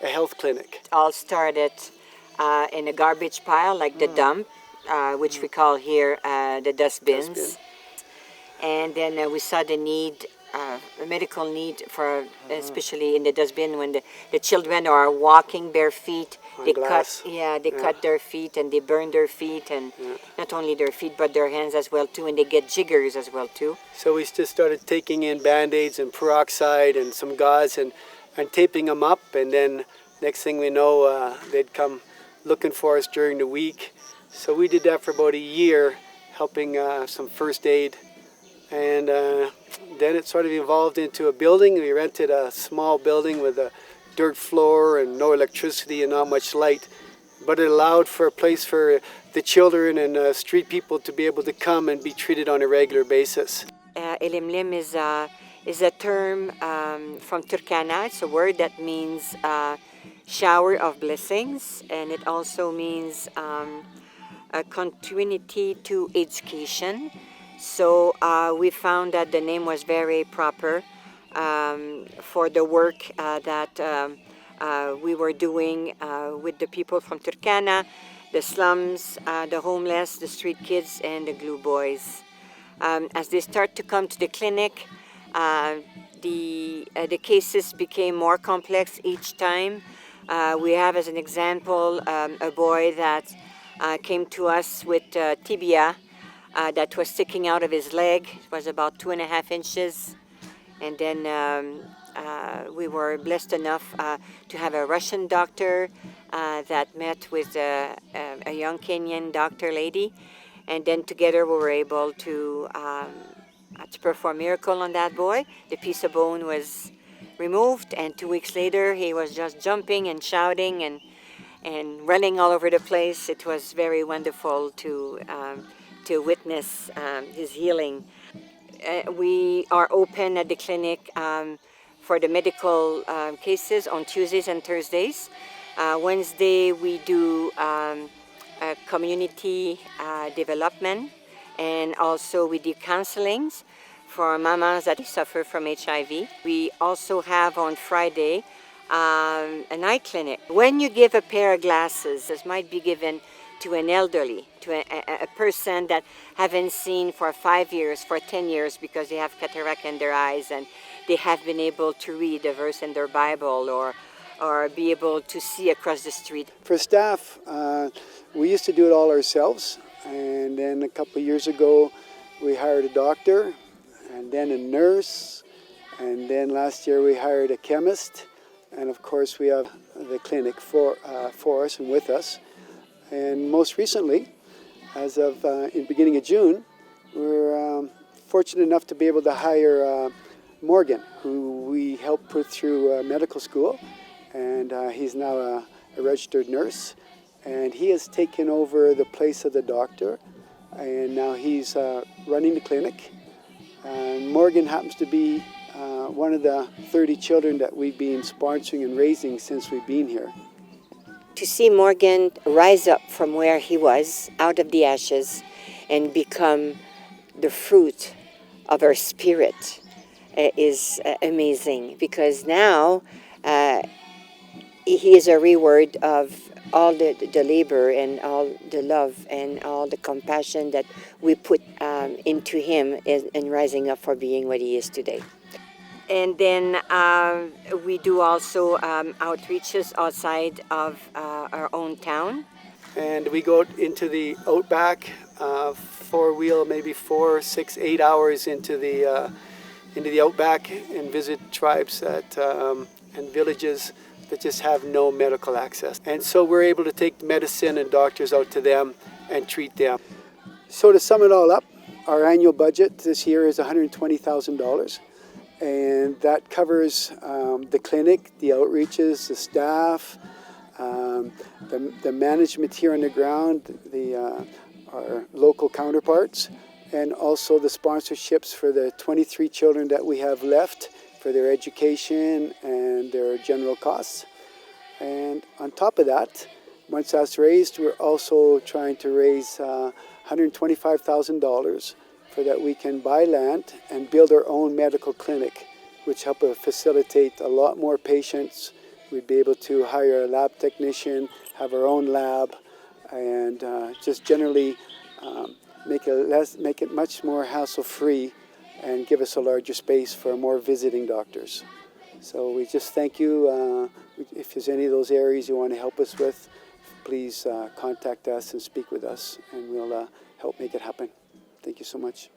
a health clinic. It all started in a garbage pile, like the dump, which we call here the dustbins. And then we saw the need, a medical need for, especially in the dustbin, when the children are walking bare feet. They cut their feet and they burn their feet, and not only their feet but their hands as well too, and they get jiggers as well too. So we just started taking in Band-Aids and peroxide and some gauze and taping them up, and then next thing we know they'd come looking for us during the week. So we did that for about a year, helping some first aid, and then it sort of evolved into a building. We rented a small building with a dirt floor and no electricity and not much light, but it allowed for a place for the children and street people to be able to come and be treated on a regular basis. Ilimlim is a term from Turkana. It's a word that means shower of blessings, and it also means a continuity to education. So we found that the name was very proper for the work that we were doing with the people from Turkana, the slums, the homeless, the street kids, and the glue boys. As they start to come to the clinic, the cases became more complex each time. We have, as an example, a boy that came to us with tibia that was sticking out of his leg. It was about 2.5 inches. And then we were blessed enough to have a Russian doctor that met with a young Kenyan doctor lady. And then together we were able to perform a miracle on that boy. The piece of bone was removed, and 2 weeks later he was just jumping and shouting and running all over the place. It was very wonderful to witness his healing. We are open at the clinic for the medical cases on Tuesdays and Thursdays. Wednesday we do community development, and also we do counselings for mamas that suffer from HIV. We also have on Friday an eye clinic. When you give a pair of glasses, this might be given to an elderly, to a person that haven't seen for 5 years, for 10 years, because they have cataract in their eyes and they have been able to read a verse in their Bible or be able to see across the street. For staff, we used to do it all ourselves, and then a couple of years ago we hired a doctor and then a nurse, and then last year we hired a chemist, and of course we have the clinic for us and with us. And most recently, as of in the beginning of June, we're fortunate enough to be able to hire Morgan, who we helped put through medical school, and he's now a registered nurse, and he has taken over the place of the doctor, and now he's running the clinic. And Morgan happens to be one of the 30 children that we've been sponsoring and raising since we've been here. To see Morgan rise up from where he was, out of the ashes, and become the fruit of our spirit is amazing, because now he is a reward of all the labor and all the love and all the compassion that we put into him in rising up for being what he is today. And then we do also outreaches outside of our own town. And we go into the outback, four-wheel, maybe 4, 6, 8 hours into the outback, and visit tribes that, and villages that just have no medical access. And so we're able to take medicine and doctors out to them and treat them. So to sum it all up, our annual budget this year is $120,000. And that covers the clinic, the outreaches, the staff, the management here on the ground, our local counterparts, and also the sponsorships for the 23 children that we have left for their education and their general costs. And on top of that, once that's raised, we're also trying to raise $125,000 so that we can buy land and build our own medical clinic, which help facilitate a lot more patients we'd be able to hire a lab technician, have our own lab, and just generally make it much more hassle-free and give us a larger space for more visiting doctors. So we just thank you. If there's any of those areas you want to help us with, please contact us and speak with us, and we'll help make it happen. Thank you so much.